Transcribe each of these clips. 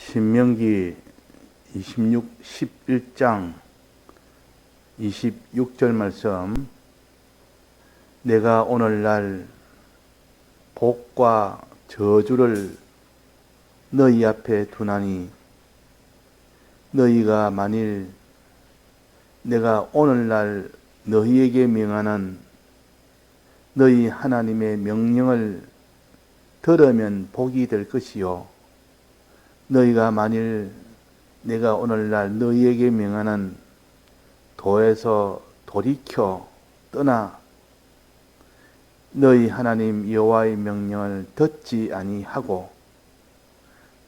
신명기 11장 26절 말씀. 내가 오늘날 복과 저주를 너희 앞에 두나니 너희가 만일 내가 오늘날 너희에게 명하는 너희 하나님의 명령을 들으면 복이 될 것이요, 너희가 만일 내가 오늘날 너희에게 명하는 도에서 돌이켜 떠나 너희 하나님 여호와의 명령을 듣지 아니하고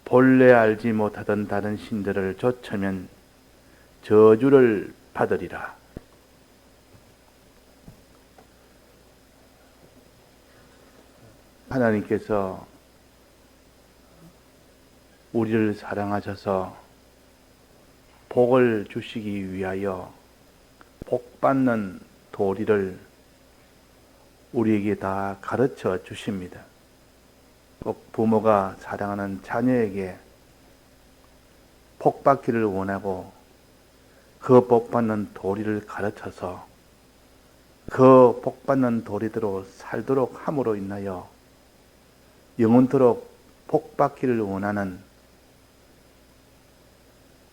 본래 알지 못하던 다른 신들을 좇으면 저주를 받으리라. 하나님께서 우리를 사랑하셔서 복을 주시기 위하여 복받는 도리를 우리에게 다 가르쳐 주십니다. 꼭 부모가 사랑하는 자녀에게 복받기를 원하고 그 복받는 도리를 가르쳐서 그 복받는 도리대로 살도록 함으로 인하여 영원토록 복받기를 원하는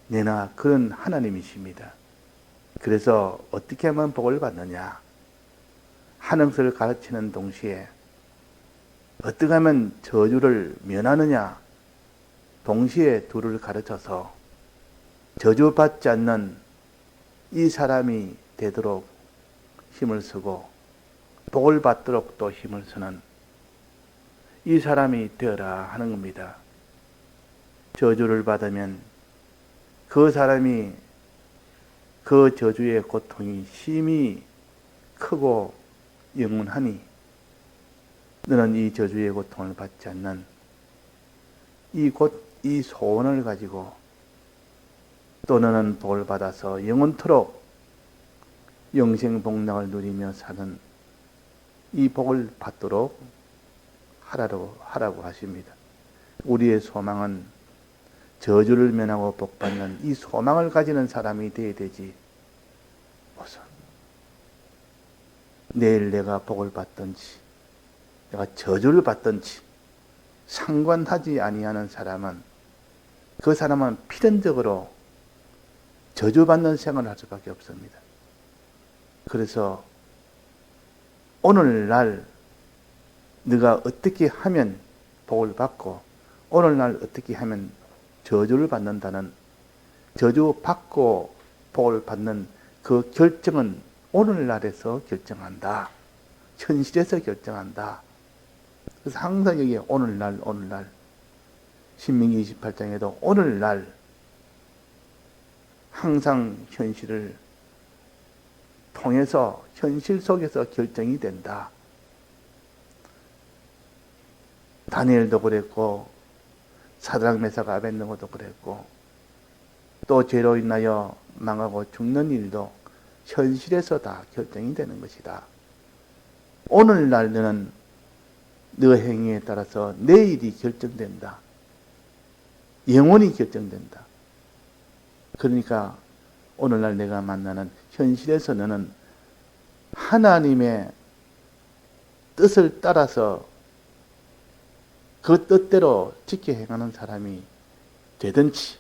내나 그런 하나님이십니다. 그래서 어떻게 하면 복을 받느냐? 하는 것을 가르치는 동시에 어떻게 하면 저주를 면하느냐? 동시에 둘을 가르쳐서 저주받지 않는 이 사람이 되도록 힘을 쓰고 복을 받도록 또 힘을 쓰는 이 사람이 되어라 하는 겁니다. 저주를 받으면 그 사람이 그 저주의 고통이 심히 크고 영원하니 너는 이 저주의 고통을 받지 않는 이 소원을 가지고 또 너는 복을 받아서 영원토록 영생복락을 누리며 사는 이 복을 받도록 하라고 하십니다. 우리의 소망은 저주를 면하고 복받는 이 소망을 가지는 사람이 되어야 되지, 무슨 내일 내가 복을 받든지 내가 저주를 받든지 상관하지 아니하는 사람은 그 사람은 필연적으로 저주받는 생활을 할 수밖에 없습니다. 그래서 오늘날 네가 어떻게 하면 복을 받고 오늘날 어떻게 하면 저주를 받는다는, 저주 받고 복을 받는 그 결정은 오늘날에서 결정한다. 현실에서 결정한다. 그래서 항상 여기에 오늘날 신명기 28장에도 오늘날 항상 현실을 통해서 현실 속에서 결정이 된다. 다니엘도 그랬고 사드락 메삭 아벳느고도 그랬고 또 죄로 인하여 망하고 죽는 일도 현실에서 다 결정이 되는 것이다. 오늘날 너는 너 행위에 따라서 내일이 결정된다. 영원히 결정된다. 그러니까 오늘날 내가 만나는 현실에서 너는 하나님의 뜻을 따라서 그 뜻대로 지켜 행하는 사람이 되든지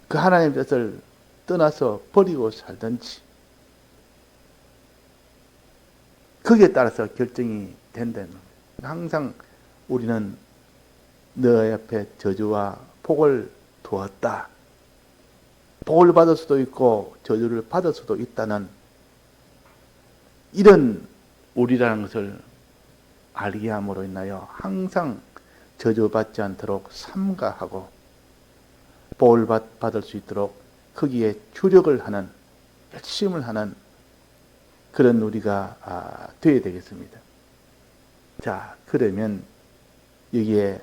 그 하나님의 뜻을 떠나서 버리고 살든지 거기에 따라서 결정이 된다는 겁니다. 항상 우리는 너 앞에 저주와 복을 두었다. 복을 받을 수도 있고 저주를 받을 수도 있다는 이런 우리라는 것을 알게 함으로 인하여 항상 저주받지 않도록 삼가하고 복을 받을 수 있도록 거기에 주력을 하는, 열심을 하는 그런 우리가 되어야 되겠습니다. 자, 그러면 여기에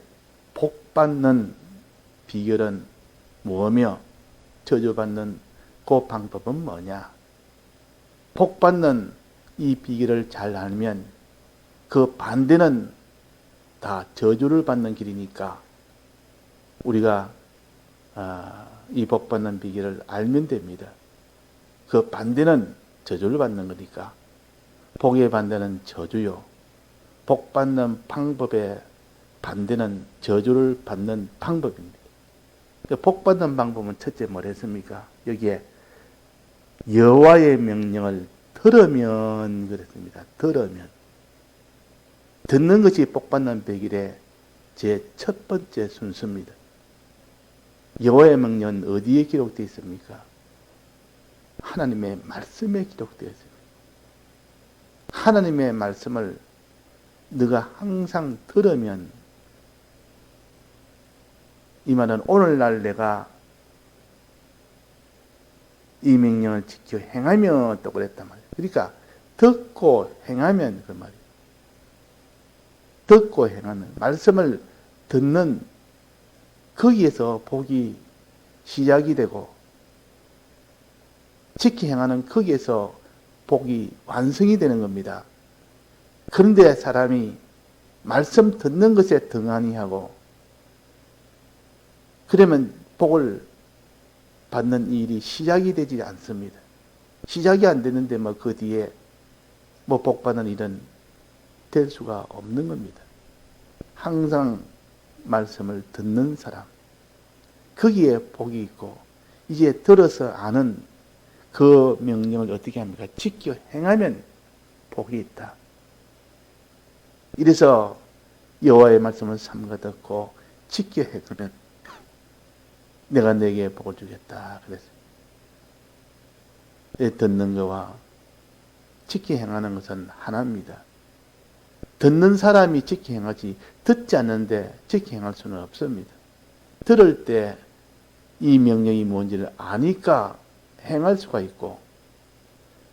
복받는 비결은 뭐며 저주받는 그 방법은 뭐냐? 복받는 이 비결을 잘 알면 그 반대는 다 저주를 받는 길이니까 우리가 이 복받는 비결을 알면 됩니다. 그 반대는 저주를 받는 거니까. 복의 반대는 저주요. 복 받는 방법의 반대는 저주를 받는 방법입니다. 복 받는 방법은 첫째 뭐랬습니까? 여기에 여호와의 명령을 들으면 그랬습니다. 들으면. 듣는 것이 복 받는 비결의 제 첫 번째 순서입니다. 여호와의 명령은 어디에 기록되어 있습니까? 하나님의 말씀에 기록되어 있습니다. 하나님의 말씀을 네가 항상 들으면, 이 말은 오늘날 내가 이 명령을 지켜 행하면 또 그랬단 말이에요. 그러니까 듣고 행하면 그 말이에요. 듣고 행하는, 말씀을 듣는, 거기에서 복이 시작이 되고, 지켜 행하는 거기에서 복이 완성이 되는 겁니다. 그런데 사람이 말씀 듣는 것에 등한히 하고, 그러면 복을 받는 일이 시작이 되지 않습니다. 시작이 안 되는데 뭐 그 뒤에 뭐 복 받는 일은 될 수가 없는 겁니다. 항상 말씀을 듣는 사람, 거기에 복이 있고, 이제 들어서 아는 그 명령을 어떻게 합니까? 지켜 행하면 복이 있다. 이래서 여호와의 말씀을 삼가 듣고 지켜 행하면 내가 내게 복을 주겠다 그랬어요. 듣는 것과 지켜 행하는 것은 하나입니다. 듣는 사람이 지켜 행하지, 듣지 않는데 지켜 행할 수는 없습니다. 들을 때 이 명령이 뭔지를 아니까 행할 수가 있고,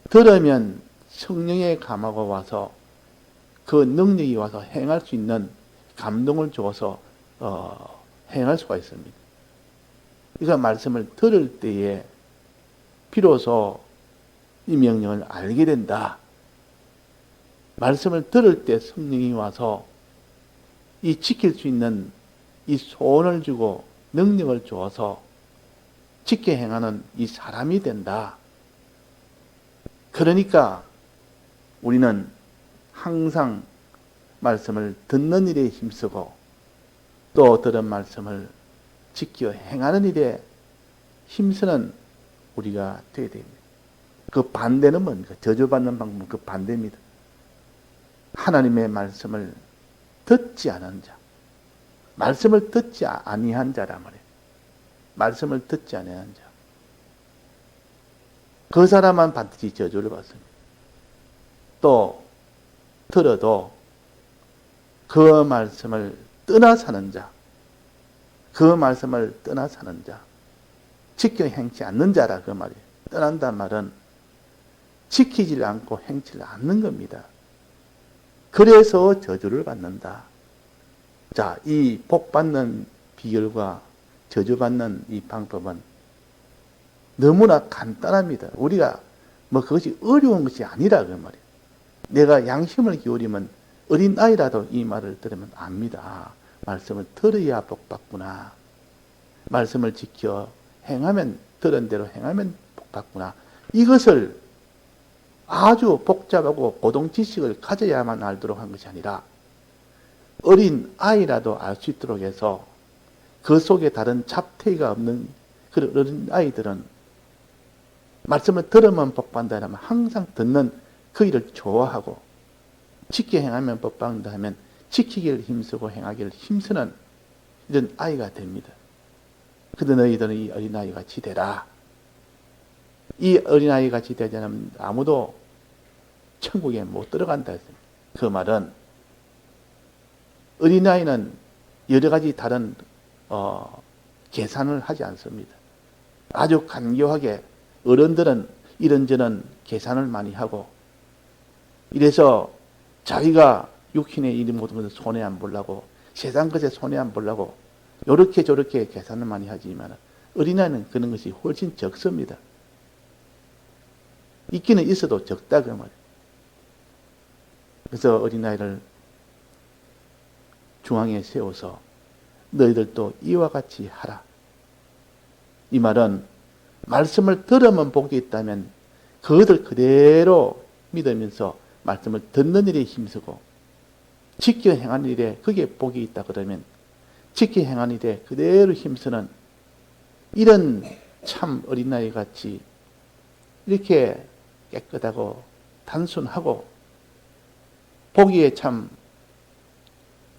들으면 성령의 감화가 와서 그 능력이 와서 행할 수 있는 감동을 주어서 행할 수가 있습니다. 그러니까 말씀을 들을 때에 비로소 이 명령을 알게 된다. 말씀을 들을 때 성령이 와서 이 지킬 수 있는 이 소원을 주고 능력을 주어서 지켜 행하는 이 사람이 된다. 그러니까 우리는 항상 말씀을 듣는 일에 힘쓰고 또 들은 말씀을 지켜 행하는 일에 힘쓰는 우리가 되어야 됩니다. 그 반대는 뭡니까? 저주받는 방법은 그 반대입니다. 하나님의 말씀을 듣지 않은 자, 말씀을 듣지 아니한 자란 말이에요. 말씀을 듣지 아니한 자, 그 사람만 반드시 저주를 받습니다. 또 들어도 그 말씀을 떠나 사는 자, 그 말씀을 떠나 사는 자, 지켜 행치 않는 자라 그 말이에요. 떠난다는 말은 지키지 않고 행치를 않는 겁니다. 그래서 저주를 받는다. 자, 이 복 받는 비결과 저주 받는 이 방법은 너무나 간단합니다. 우리가 뭐 그것이 어려운 것이 아니라 그 말이에요. 내가 양심을 기울이면 어린 아이라도 이 말을 들으면 압니다. 아, 말씀을 들어야 복 받구나. 말씀을 지켜 행하면, 들은 대로 행하면 복 받구나. 이것을 아주 복잡하고 고동 지식을 가져야만 알도록 한 것이 아니라 어린 아이라도 알 수 있도록 해서 그 속에 다른 잡태가 없는 그런 어린 아이들은 말씀을 들으면 복받는다 하면 항상 듣는 그 일을 좋아하고, 지켜 행하면 복받는다 하면 지키기를 힘쓰고 행하기를 힘쓰는 이런 아이가 됩니다. 그런데 너희들은 이 어린아이 같이 되라. 이 어린아이 같이 되지 않으면 아무도 천국에 못 들어간다 했습니다. 그 말은 어린아이는 여러 가지 다른 계산을 하지 않습니다. 아주 간교하게 어른들은 이런저런 계산을 많이 하고, 이래서 자기가 육신의 일이 모든 것을 손해 안 보려고, 세상 것에 손해 안 보려고 요렇게 저렇게 계산을 많이 하지만 어린아이는 그런 것이 훨씬 적습니다. 있기는 있어도 적다 그 말이에요. 그래서 어린아이를 중앙에 세워서 너희들도 이와 같이 하라. 이 말은 말씀을 들으면 복이 있다면 그것을 그대로 믿으면서 말씀을 듣는 일에 힘쓰고 지켜 행하는 일에 그게 복이 있다 그러면 지켜 행하는 일에 그대로 힘쓰는 이런 참 어린아이 같이 이렇게 깨끗하고 단순하고 보기에 참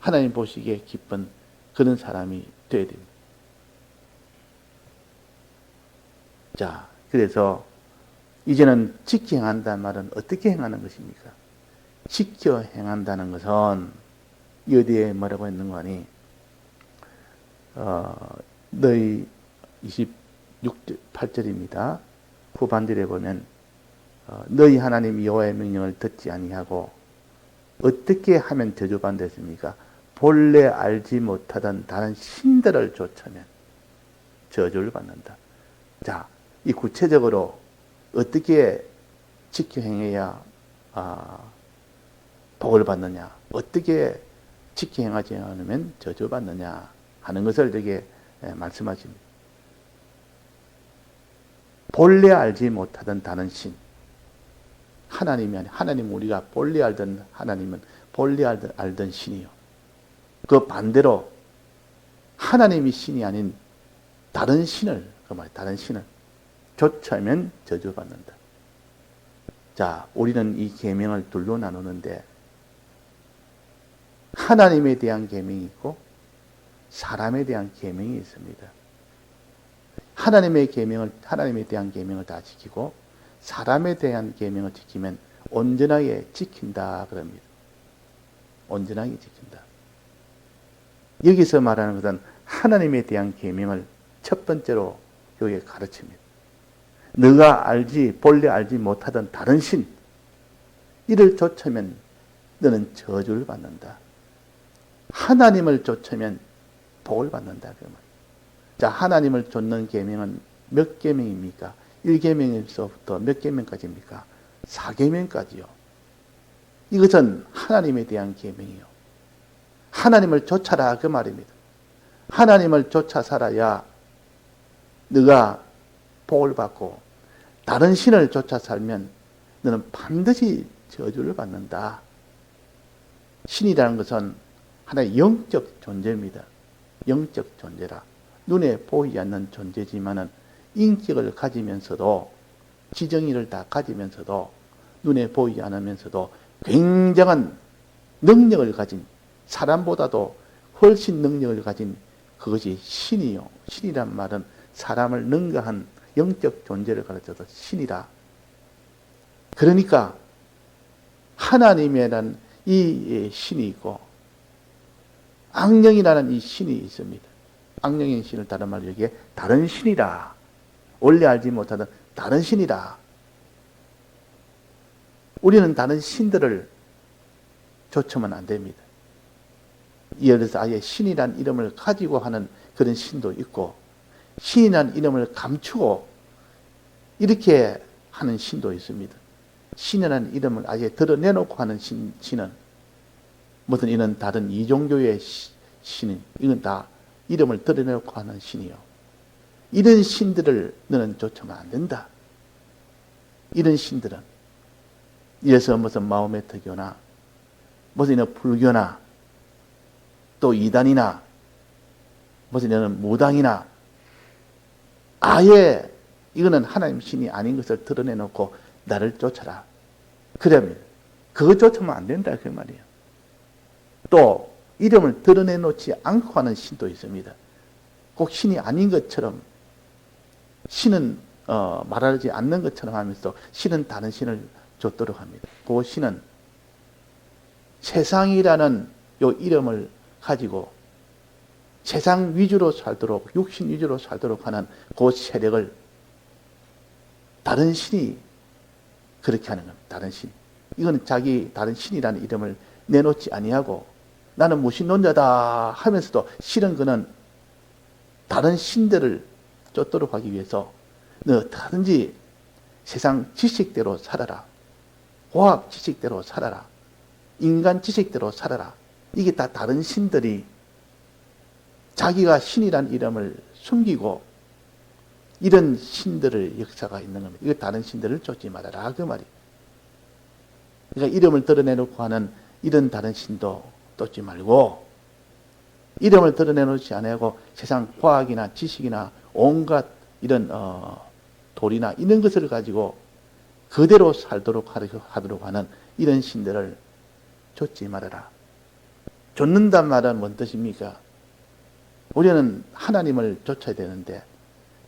하나님 보시기에 기쁜 그런 사람이 되어야 됩니다. 자, 그래서 이제는 지켜 행한다는 말은 어떻게 행하는 것입니까? 지켜 행한다는 것은 여기에 뭐라고 했는 거니? 너희 28절입니다. 후반절에 보면 너희 하나님 여호와의 명령을 듣지 아니하고 어떻게 하면 저주받겠습니까? 본래 알지 못하던 다른 신들을 쫓으면 저주를 받는다. 자, 이 구체적으로 어떻게 지켜 행해야 복을 받느냐, 어떻게 지켜 행하지 않으면 저주받느냐 하는 것을 여기에 말씀하십니다. 본래 알지 못하던 다른 신, 하나님이 아니, 하나님 우리가 본래 알던 하나님은 본래 알던 신이요. 그 반대로 하나님이 신이 아닌 다른 신을, 그 말 다른 신을 쫓으면 저주받는다. 자, 우리는 이 계명을 둘로 나누는데 하나님에 대한 계명이 있고 사람에 대한 계명이 있습니다. 하나님에 대한 계명을 다 지키고 사람에 대한 계명을 지키면 온전하게 지킨다 그럽니다. 온전하게 지킨다. 여기서 말하는 것은 하나님에 대한 계명을 첫 번째로 여기에 가르칩니다. 너가 본래 알지 못하던 다른 신, 이를 쫓으면 너는 저주를 받는다. 하나님을 쫓으면 복을 받는다. 그 말. 자, 하나님을 쫓는 계명은 몇 계명입니까? 1계명에서부터 몇 계명까지입니까? 4계명까지요. 이것은 하나님에 대한 계명이요. 하나님을 쫓아라 그 말입니다. 하나님을 쫓아 살아야 너가 복을 받고 다른 신을 쫓아 살면 너는 반드시 저주를 받는다. 신이라는 것은 하나의 영적 존재입니다. 영적 존재라. 눈에 보이지 않는 존재지만은 인격을 가지면서도 지정의를 다 가지면서도 눈에 보이지 않으면서도 굉장한 능력을 가진, 사람보다도 훨씬 능력을 가진 그것이 신이요. 신이란 말은 사람을 능가한 영적 존재를 가르쳐서 신이라. 그러니까 하나님이라는 이 신이 있고 악령이라는 이 신이 있습니다. 악령의 신을 다른 말로 여기에 다른 신이라. 원래 알지 못하던 다른 신이라. 우리는 다른 신들을 쫓으면 안 됩니다. 예를 들어서 아예 신이란 이름을 가지고 하는 그런 신도 있고 신이란 이름을 감추고 이렇게 하는 신도 있습니다. 신이라는 이름을 아예 드러내놓고 하는 신은 무슨 이런 다른 이종교의 신은 이건 다 이름을 드러내놓고 하는 신이요. 이런 신들을 너는 쫓으면 안 된다. 이런 신들은 이래서 무슨 마호메트교나 무슨 이런 불교나 또 이단이나 무슨 이런 무당이나 아예 이거는 하나님 신이 아닌 것을 드러내놓고 나를 쫓아라. 그러면 그거 쫓으면 안 된다 그 말이에요. 또 이름을 드러내놓지 않고 하는 신도 있습니다. 꼭 신이 아닌 것처럼 신은 말하지 않는 것처럼 하면서 신은 다른 신을 쫓도록 합니다. 그 신은 세상이라는 요 이름을 가지고 세상 위주로 살도록 육신 위주로 살도록 하는 그 세력을 다른 신이 그렇게 하는 겁니다. 다른 신. 이거는 자기 다른 신이라는 이름을 내놓지 아니하고 나는 무신론자다 하면서도 실은 그는 다른 신들을 쫓도록 하기 위해서 너 다든지 세상 지식대로 살아라. 과학 지식대로 살아라. 인간 지식대로 살아라. 이게 다 다른 신들이 자기가 신이란 이름을 숨기고 이런 신들의 역사가 있는 겁니다. 이거 다른 신들을 쫓지 말아라 그 말이에요. 그러니까 이름을 드러내놓고 하는 이런 다른 신도 쫓지 말고 이름을 드러내놓지 않고 세상 과학이나 지식이나 온갖 이런 돌이나 이런 것을 가지고 그대로 살도록 하도록 하는 이런 신들을 쫓지 말아라. 쫓는단 말은 뭔 뜻입니까? 우리는 하나님을 쫓아야 되는데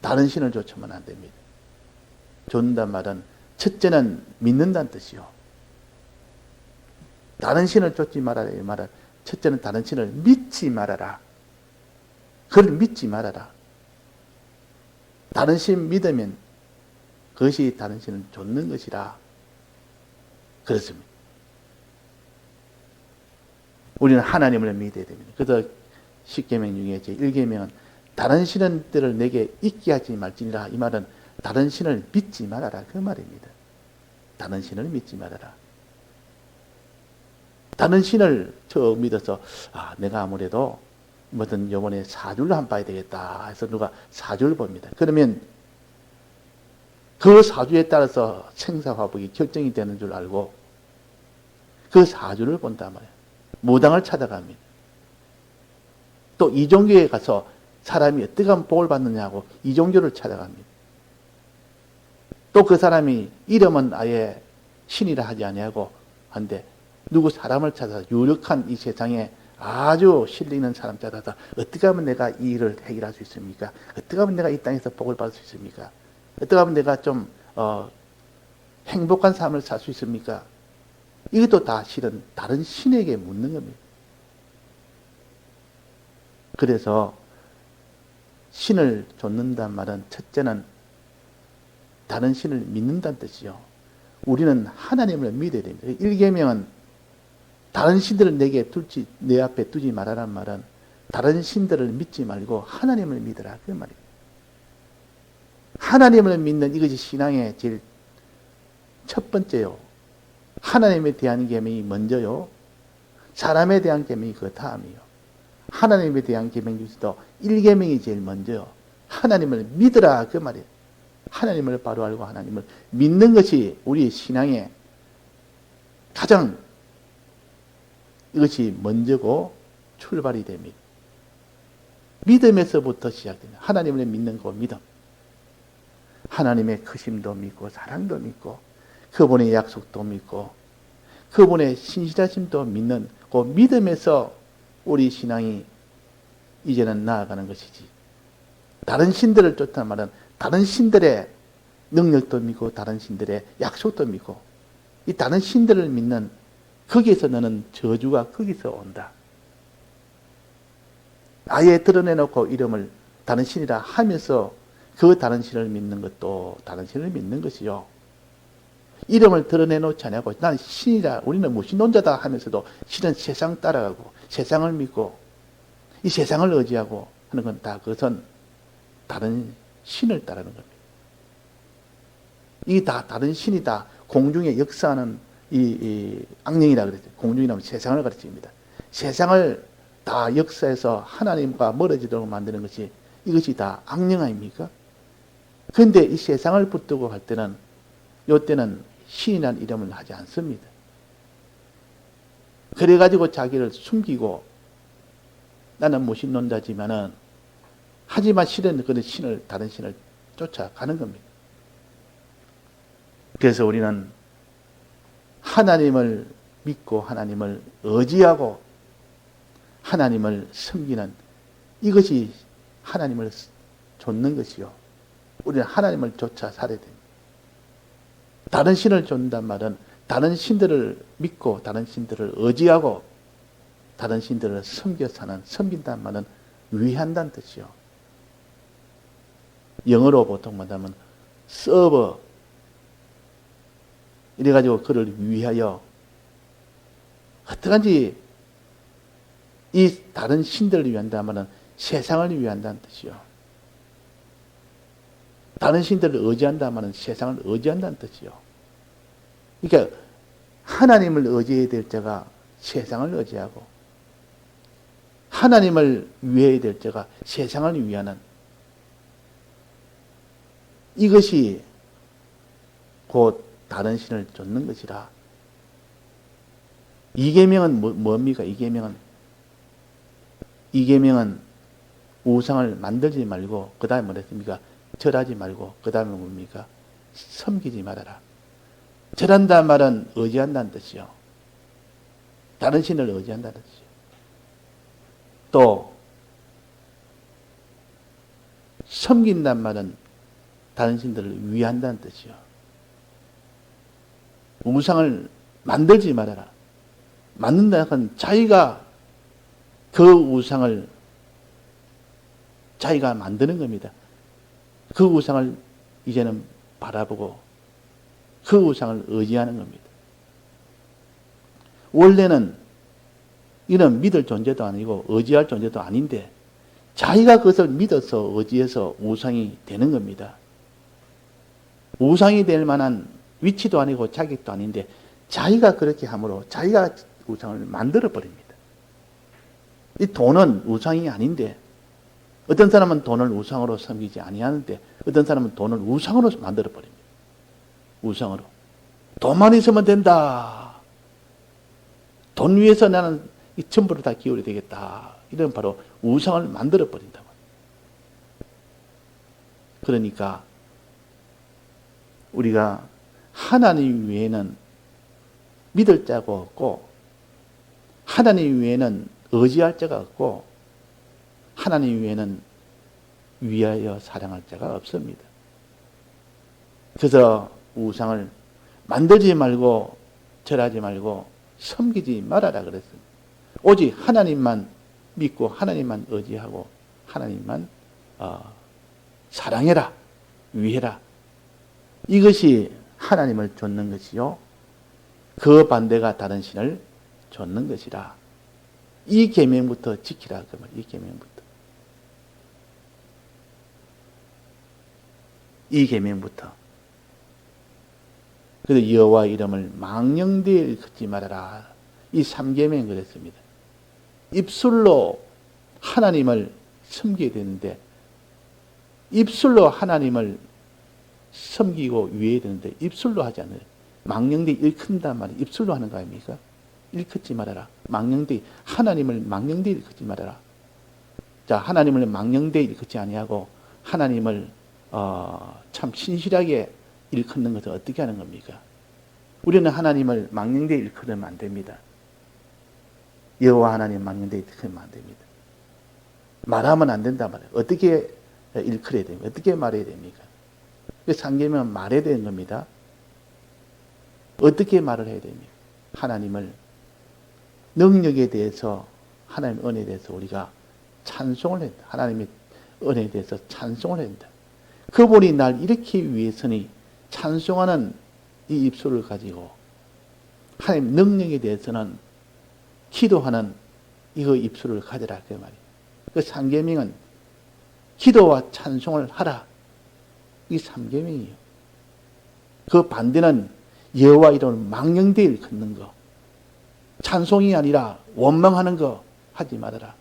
다른 신을 쫓으면 안 됩니다. 쫓는단 말은 첫째는 믿는다는 뜻이요. 다른 신을 쫓지 말아라 이 말은 첫째는 다른 신을 믿지 말아라. 그걸 믿지 말아라. 다른 신 믿으면 그것이 다른 신을 쫓는 것이라 그렇습니다. 우리는 하나님을 믿어야 됩니다. 그래서 10계명 중에 제1계명은 다른 신들을 내게 있게 하지 말지니라. 이 말은 다른 신을 믿지 말아라 그 말입니다. 다른 신을 믿지 말아라. 다른 신을 처음 믿어서 내가 아무래도 뭐든 요번에 사주를 한번 봐야 되겠다 해서 누가 사주를 봅니다. 그러면 그 사주에 따라서 생사화복이 결정이 되는 줄 알고 그 사주를 본단 말이에요. 무당을 찾아갑니다. 또 이종교에 가서 사람이 어떻게 하면 복을 받느냐고 이종교를 찾아갑니다. 또 그 사람이 이름은 아예 신이라 하지 아니하고 한데 누구 사람을 찾아서 유력한 이 세상에 아주 실력 있는 사람 찾아서 어떻게 하면 내가 이 일을 해결할 수 있습니까? 어떻게 하면 내가 이 땅에서 복을 받을 수 있습니까? 어떻게 하면 내가 좀 행복한 삶을 살 수 있습니까? 이것도 다 실은 다른 신에게 묻는 겁니다. 그래서 신을 좇는다는 말은 첫째는 다른 신을 믿는다는 뜻이요. 우리는 하나님을 믿어야 됩니다. 1계명은 다른 신들을 내 앞에 두지 말아란 말은 다른 신들을 믿지 말고 하나님을 믿으라 그 말이에요. 하나님을 믿는 이것이 신앙의 제일 첫 번째요. 하나님에 대한 계명이 먼저요. 사람에 대한 계명이 그 다음이요. 하나님에 대한 계명 중에서도 1계명이 제일 먼저요. 하나님을 믿으라 그 말이에요. 하나님을 바로 알고 하나님을 믿는 것이 우리의 신앙의 가장 이것이 먼저고 출발이 됩니다. 믿음에서부터 시작됩니다. 하나님을 믿는 그 믿음. 하나님의 크심도 믿고 사랑도 믿고 그분의 약속도 믿고 그분의 신실하심도 믿는 그 믿음에서 우리 신앙이 이제는 나아가는 것이지. 다른 신들을 쫓다는 말은 다른 신들의 능력도 믿고 다른 신들의 약속도 믿고 이 다른 신들을 믿는 거기에서 너는 저주가 거기서 온다. 아예 드러내놓고 이름을 다른 신이라 하면서 그 다른 신을 믿는 것도 다른 신을 믿는 것이요. 이름을 드러내놓지 않고 난 신이라 우리는 무신론자다 하면서도 실은 세상 따라가고 세상을 믿고 이 세상을 의지하고 하는 건 다 그것은 다른 신을 따르는 겁니다. 이게 다 다른 신이다. 공중에 역사하는 이 악령이라 그랬죠. 공중이라면 세상을 가르칩니다. 세상을 다 역사해서 하나님과 멀어지도록 만드는 것이 이것이 다 악령 아닙니까? 그런데 이 세상을 붙들고 갈 때는 이때는 신이라는 이름을 하지 않습니다. 그래가지고 자기를 숨기고 나는 무신론자지만은 하지만 실은 그런 신을 다른 신을 쫓아가는 겁니다. 그래서 우리는 하나님을 믿고 하나님을 의지하고 하나님을 섬기는 이것이 하나님을 좇는 것이요. 우리는 하나님을 쫓아 살아야 됩니다. 다른 신을 좇는단 말은 다른 신들을 믿고 다른 신들을 의지하고 다른 신들을 섬겨 사는 섬긴다는 말은 위한다는 뜻이요. 영어로 보통 말하면 serve 이래가지고 그를 위하여 어떡한지 이 다른 신들을 위한다면은 세상을 위한다는 뜻이요. 다른 신들을 의지한다면은 세상을 의지한다는 뜻이요. 그러니까 하나님을 의지해야 될 자가 세상을 의지하고 하나님을 위해야 될 자가 세상을 위하는 이것이 곧 다른 신을 좇는 것이라. 이계명은 뭡니까? 이계명은 우상을 만들지 말고 그 다음에 뭐랬습니까? 절하지 말고 그 다음에 뭡니까? 섬기지 말아라. 절한다는 말은 의지한다는 뜻이요. 다른 신을 의지한다는 뜻이요. 또 섬긴다는 말은 다른 신들을 위한다는 뜻이요. 우상을 만들지 말아라. 만든다는 건 자기가 그 우상을 자기가 만드는 겁니다. 그 우상을 이제는 바라보고 그 우상을 의지하는 겁니다. 원래는 이는 믿을 존재도 아니고 의지할 존재도 아닌데 자기가 그것을 믿어서 의지해서 우상이 되는 겁니다. 우상이 될 만한 위치도 아니고 자격도 아닌데 자기가 그렇게 함으로 자기가 우상을 만들어 버립니다. 이 돈은 우상이 아닌데 어떤 사람은 돈을 우상으로 섬기지 아니하는데 어떤 사람은 돈을 우상으로 만들어 버립니다. 우상으로. 돈만 있으면 된다. 돈 위해서 나는 이 전부를 다 기울여야 되겠다. 이런 바로 우상을 만들어 버린다. 그러니까 우리가 하나님 외에는 믿을 자가 없고 하나님 외에는 의지할 자가 없고 하나님 외에는 위하여 사랑할 자가 없습니다. 그래서 우상을 만들지 말고 절하지 말고 섬기지 말아라 그랬습니다. 오직 하나님만 믿고 하나님만 의지하고 하나님만 사랑해라, 위해라. 이것이 하나님을 좇는 것이요. 그 반대가 다른 신을 좇는 것이라. 이 계명부터 지키라 그 말. 이 계명부터. 이 계명부터. 그래서 여호와 이름을 망령되이 일컫지 말아라. 이 3계명 그랬습니다. 입술로 하나님을 섬기게 되는데 입술로 하나님을 섬기고 위해야 되는데 입술로 하지 않아요. 망령되이 일컫는단 말이 입술로 하는 거 아닙니까? 일컫지 말아라. 망령되이 하나님을 망령되이 일컫지 말아라. 자, 하나님을 망령되이 일컫지 아니하고 하나님을 참 신실하게 일컫는 것은 어떻게 하는 겁니까? 우리는 하나님을 망령되이 일컬으면 안 됩니다. 여호와 하나님 망령되이 일컬으면 안 됩니다. 말하면 안 된단 말이에요. 어떻게 일컬어야 됩니까? 어떻게 말해야 됩니까? 상계명은 말해야 되는 겁니다. 어떻게 말을 해야 됩니까? 하나님을 능력에 대해서 하나님의 은혜에 대해서 우리가 찬송을 한다. 하나님의 은혜에 대해서 찬송을 한다. 그분이 날 일으키기 위해서니 찬송하는 이 입술을 가지고 하나님 능력에 대해서는 기도하는 이거 입술을 가져라 그 말이에요. 그 상계명은 기도와 찬송을 하라. 이 3계명이에요. 그 반대는 여호와 이름을 망령되이 일컫는 거. 찬송이 아니라 원망하는 거 하지 말아라.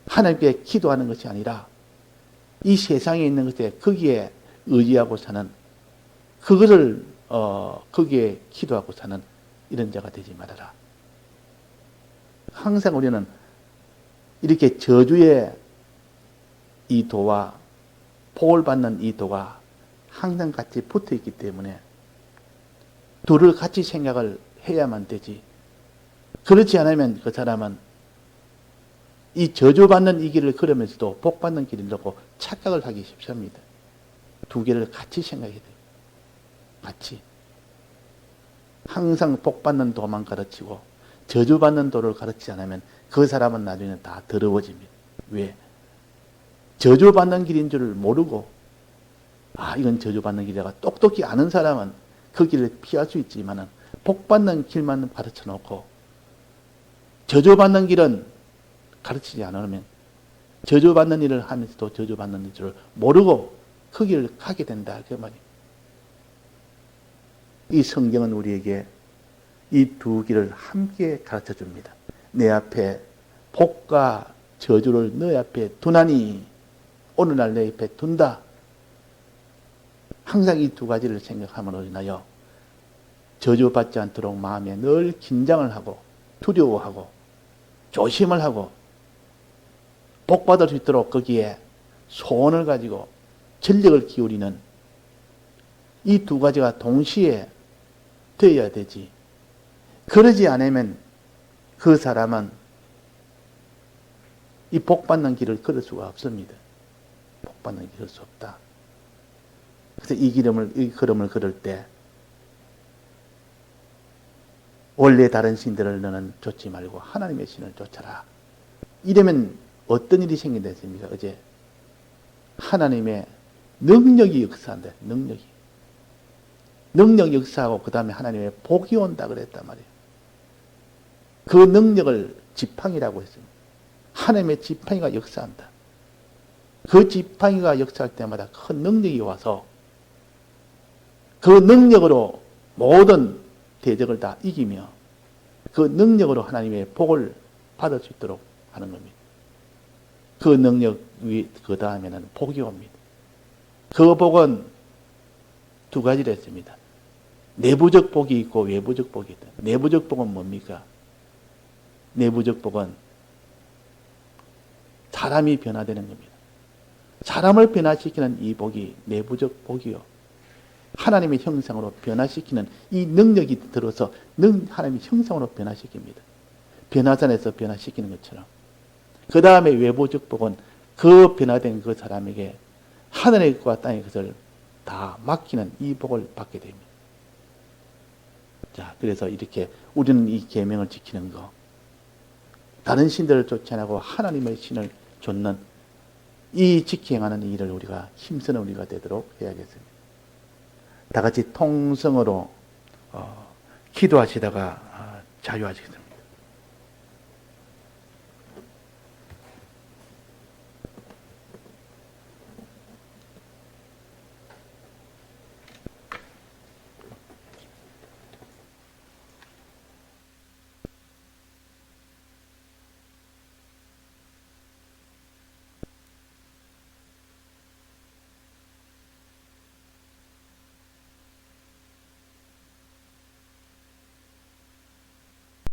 하나님께 기도하는 것이 아니라 이 세상에 있는 것에 거기에 의지하고 사는 그것을 거기에 기도하고 사는 이런 자가 되지 말아라. 항상 우리는 이렇게 저주의 이 도와 복을 받는 이 도가 항상 같이 붙어 있기 때문에 둘을 같이 생각을 해야만 되지. 그렇지 않으면 그 사람은 이 저주받는 이 길을 걸으면서도 복받는 길을 놓고 착각을 하기 쉽습니다. 두 개를 같이 생각해야 돼요. 같이. 항상 복받는 도만 가르치고 저주받는 도를 가르치지 않으면 그 사람은 나중에 다 더러워집니다. 왜? 저주받는 길인 줄을 모르고 이건 저주받는 길이라고 똑똑히 아는 사람은 그 길을 피할 수 있지만 복받는 길만 가르쳐 놓고 저주받는 길은 가르치지 않으면 저주받는 일을 하면서도 저주받는 줄을 모르고 그 길을 가게 된다 그 말이에요. 이 성경은 우리에게 이 두 길을 함께 가르쳐 줍니다. 내 앞에 복과 저주를 너희 앞에 두나니 오늘날 내 앞에 둔다. 항상 이 두 가지를 생각함으로 인하여 저주받지 않도록 마음에 늘 긴장을 하고 두려워하고 조심을 하고 복받을 수 있도록 거기에 소원을 가지고 전력을 기울이는 이 두 가지가 동시에 되어야 되지. 그러지 않으면 그 사람은 이 복받는 길을 걸을 수가 없습니다. 복받는 길을 걸을 수 없다. 그래서 이 걸음을 걸을 때 원래 다른 신들을 너는 쫓지 말고 하나님의 신을 쫓아라. 이러면 어떤 일이 생긴다 했습니까? 어제 하나님의 능력이 역사한다. 능력이 역사하고 그 다음에 하나님의 복이 온다 그랬단 말이에요. 그 능력을 지팡이라고 했습니다. 하나님의 지팡이가 역사한다. 그 지팡이가 역사할 때마다 큰 능력이 와서 그 능력으로 모든 대적을 다 이기며 그 능력으로 하나님의 복을 받을 수 있도록 하는 겁니다. 그 능력 그 다음에는 복이 옵니다. 그 복은 두 가지를 했습니다. 내부적 복이 있고 외부적 복이 있다. 내부적 복은 뭡니까? 내부적 복은 사람이 변화되는 겁니다. 사람을 변화시키는 이 복이 내부적 복이요. 하나님의 형상으로 변화시키는 이 능력이 들어서 하나님의 형상으로 변화시킵니다. 변화산에서 변화시키는 것처럼. 그 다음에 외부적 복은 그 변화된 그 사람에게 하늘의 것과 땅의 것을 다 맡기는 이 복을 받게 됩니다. 자, 그래서 이렇게 우리는 이 계명을 지키는 거, 다른 신들을 쫓아내고 하나님의 신을 좇는 이 지키 행하는 일을 우리가 힘쓰는 우리가 되도록 해야겠습니다. 다 같이 통성으로 기도하시다가 자유하시겠습니다.